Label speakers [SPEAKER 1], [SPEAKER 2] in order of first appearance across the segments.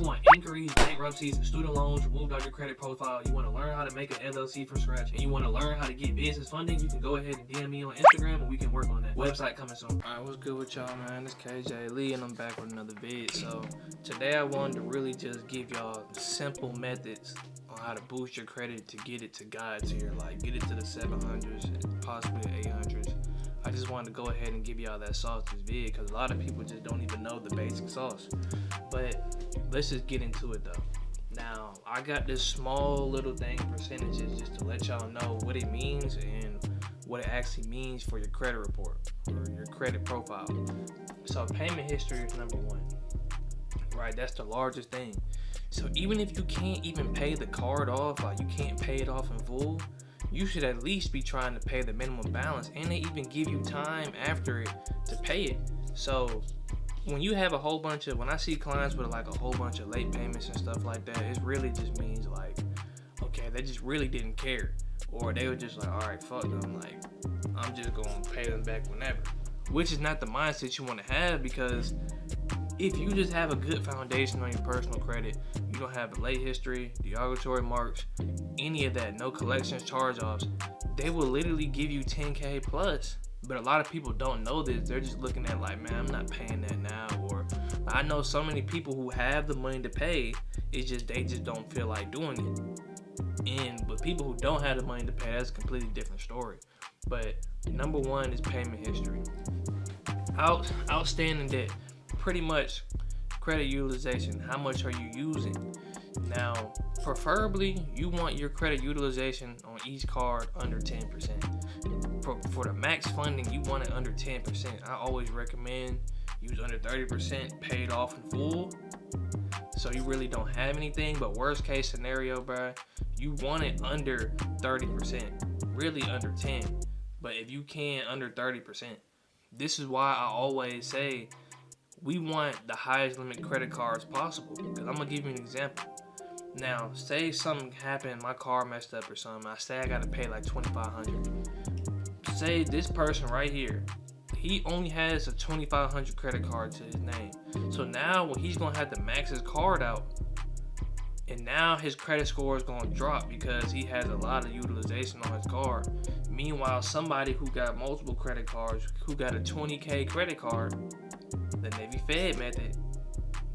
[SPEAKER 1] want inquiries, bankruptcies, and student loans removed out your credit profile, you want to learn how to make an LLC from scratch, and you want to learn how to get business funding, you can go ahead and DM me on Instagram and we can work on that. Website coming soon. Alright, what's good with y'all, man? It's KJ Lee and I'm back with another vid. So today I wanted to really just give y'all simple methods on how to boost your credit to get it to God tier, like get it to the 700s and possibly the 800s. I just wanted to go ahead and give y'all that sauce this vid because a lot of people just don't even know the basic sauce. But let's just get into it though. Now, I got this small little thing, percentages, just to let y'all know what it means and what it actually means for your credit report or your credit profile. So payment history is number one, right? That's the largest thing. So even if you can't even pay the card off, like you can't pay it off in full, you should at least be trying to pay the minimum balance, and they even give you time after it to pay it. So when you have a whole bunch of, when I see clients with like a whole bunch of late payments and stuff like that, it really just means like, okay, they just really didn't care. Or they were just like, all right, fuck them, like, I'm just gonna pay them back whenever. Which is not the mindset you wanna have, because if you just have a good foundation on your personal credit, you don't have a late history, derogatory marks, any of that, no collections, charge-offs, they will literally give you 10K plus. But a lot of people don't know this. They're just looking at like, man, I'm not paying that now. Or I know so many people who have the money to pay, it's just they just don't feel like doing it. But people who don't have the money to pay, that's a completely different story. But number one is payment history. Outstanding debt. Pretty much credit utilization. How much are you using? Now, preferably, you want your credit utilization on each card under 10%. For the max funding, you want it under 10%. I always recommend use under 30%, paid off in full. So you really don't have anything, but worst case scenario, bro, you want it under 30%, really under 10. But if you can, under 30%. This is why I always say we want the highest limit credit cards possible. Because I'm going to give you an example. Now, say something happened, my car messed up or something. I say I got to pay like $2,500. Say this person right here, he only has a $2,500 credit card to his name. So now when he's going to have to max his card out, and now his credit score is going to drop because he has a lot of utilization on his card. Meanwhile, somebody who got multiple credit cards, who got a 20K credit card, the Navy Fed method,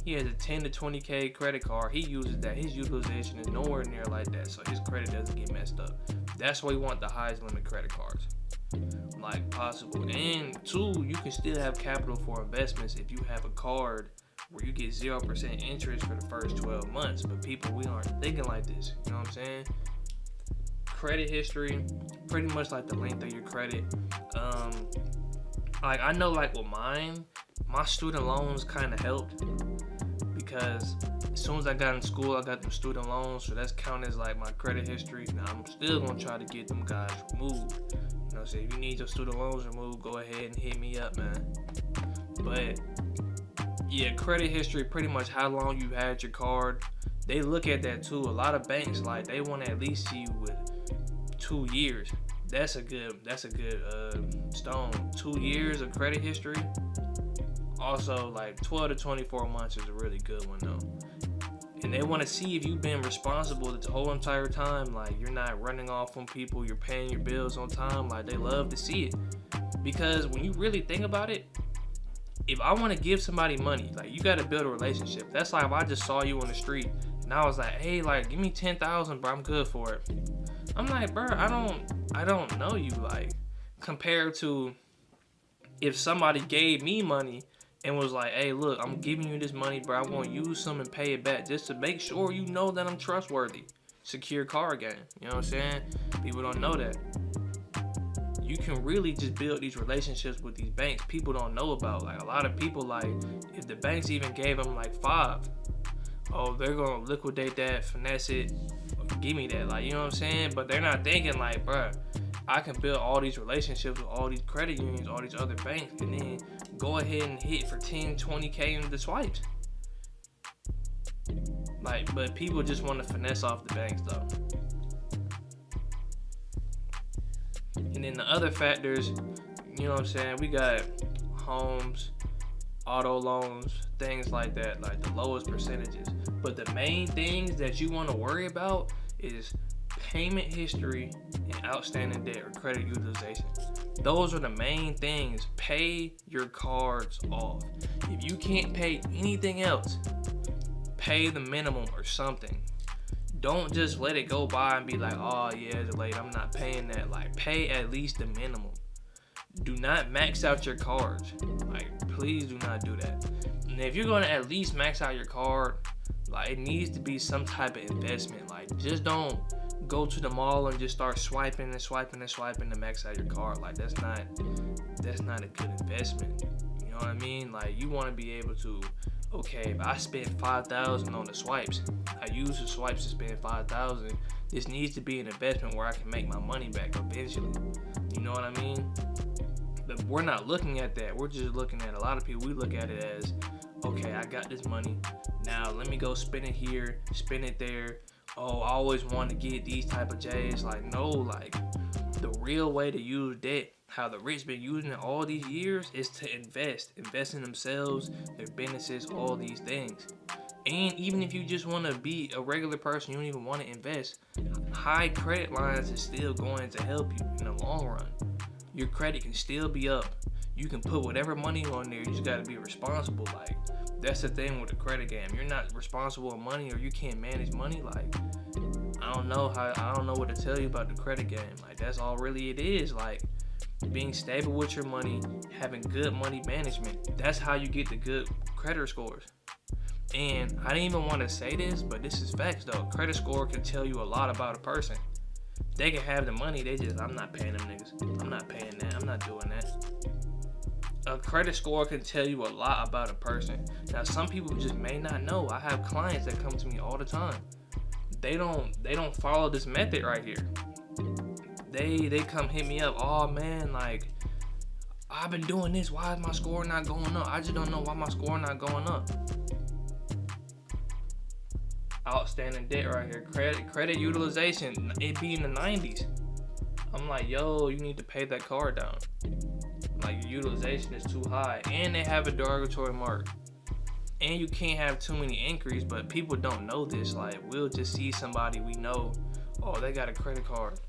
[SPEAKER 1] he has a 10 to 20K credit card. He uses that. His utilization is nowhere near like that, so his credit doesn't get messed up. That's why we want the highest limit credit cards, like possible. And two, you can still have capital for investments if you have a card where you get 0% interest for the first 12 months. But people, we aren't thinking like this. You know what I'm saying? Credit history, pretty much like the length of your credit. Like I know, like with mine, my student loans kind of helped because as soon as I got in school, I got them student loans, so that's counted as like my credit history. Now I'm still gonna try to get them guys removed. You know, so if you need your student loans removed, go ahead and hit me up, man. But yeah, credit history, pretty much how long you had your card. They look at that too. A lot of banks, like, they want to at least see you with 2 years. That's a good stone. 2 years of credit history. Also, like 12 to 24 months is a really good one though. And they want to see if you've been responsible the whole entire time. Like, you're not running off on people, you're paying your bills on time. Like, they love to see it. Because when you really think about it, if I want to give somebody money, like, you got to build a relationship. That's like if I just saw you on the street and I was like, hey, like, give me 10,000, bro, I'm good for it. I'm like, bro, I don't know you. Like, compared to if somebody gave me money and was like, hey, look, I'm giving you this money, bro, I'm going to use some and pay it back just to make sure you know that I'm trustworthy. Secure card game. You know what I'm saying? People don't know that. You can really just build these relationships with these banks people don't know about. Like, a lot of people, like, if the banks even gave them like 5, oh, they're going to liquidate that, finesse it, give me that. Like, you know what I'm saying? But they're not thinking like, bruh, I can build all these relationships with all these credit unions, all these other banks, and then go ahead and hit for 10, 20K in the swipes. Like, but people just want to finesse off the banks though. And then the other factors, you know what I'm saying, we got homes, auto loans, things like that, like the lowest percentages. But the main things that you want to worry about is payment history and outstanding debt or credit utilization. Those are the main things. Pay your cards off. If you can't pay anything else, pay the minimum or something. Don't just let it go by and be like, oh yeah, it's late, I'm not paying that. Like, pay at least the minimum. Do not max out your cards. Like, please do not do that. And if you're gonna at least max out your card, like, it needs to be some type of investment. Like, just don't go to the mall and just start swiping to max out your card. Like, that's not a good investment. You know what I mean? Like, you want to be able to, okay, if I spent $5,000 on the swipes, I use the swipes to spend $5,000. This needs to be an investment where I can make my money back eventually. You know what I mean? But we're not looking at that. We're just looking at, a lot of people, we look at it as, okay, I got this money. Now let me go spend it here, spend it there. Oh, I always want to get these type of J's. Like, no, like, the real way to use debt, how the rich been using it all these years, is to invest in themselves, their businesses, all these things. And even if you just want to be a regular person, you don't even want to invest, high credit lines is still going to help you in the long run. Your credit can still be up. You can put whatever money on there. You just got to be responsible. Like, that's the thing with the credit game. You're not responsible with money, or you can't manage money. Like, I don't know what to tell you about the credit game. Like, that's all really it is. Like, being stable with your money, having good money management. That's how you get the good credit scores. And I didn't even want to say this, but this is facts though. Credit score can tell you a lot about a person. They can have the money, I'm not paying them niggas. I'm not paying that. I'm not doing that. A credit score can tell you a lot about a person. Now, some people just may not know. I have clients that come to me all the time. They don't follow this method right here. They come hit me up. Oh man, like, I've been doing this. Why is my score not going up? I just don't know why my score not going up. Outstanding debt right here. Credit utilization, it be in the 90s. I'm like, yo, you need to pay that card down. Like, your utilization is too high. And they have a derogatory mark. And you can't have too many inquiries, but people don't know this. Like, we'll just see somebody we know, oh, they got a credit card.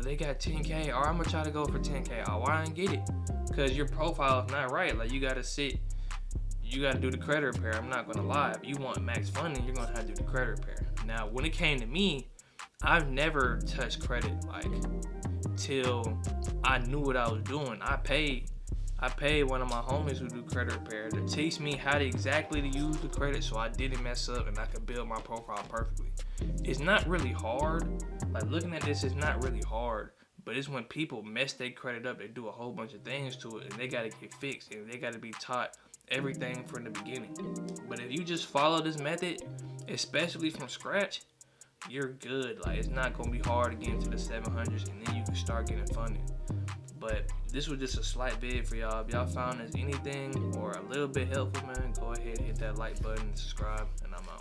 [SPEAKER 1] They got 10K. Or I'm gonna try to go for 10K. Oh, why didn't get it? Because your profile is not right. Like, you gotta do the credit repair. I'm not gonna lie. If you want max funding, you're gonna have to do the credit repair. Now, when it came to me, I've never touched credit, like, till I knew what I was doing. I paid one of my homies who do credit repair to teach me how to exactly to use the credit so I didn't mess up and I could build my profile perfectly. It's not really hard. Like, looking at this, it's not really hard. But it's when people mess their credit up, they do a whole bunch of things to it, and they gotta get fixed, and they gotta be taught everything from the beginning. But if you just follow this method, especially from scratch, you're good. Like, it's not gonna be hard to get into the 700s, and then you can start getting funding. But this was just a slight vid for y'all. If y'all found this anything or a little bit helpful, man, go ahead and hit that like button and subscribe, and I'm out.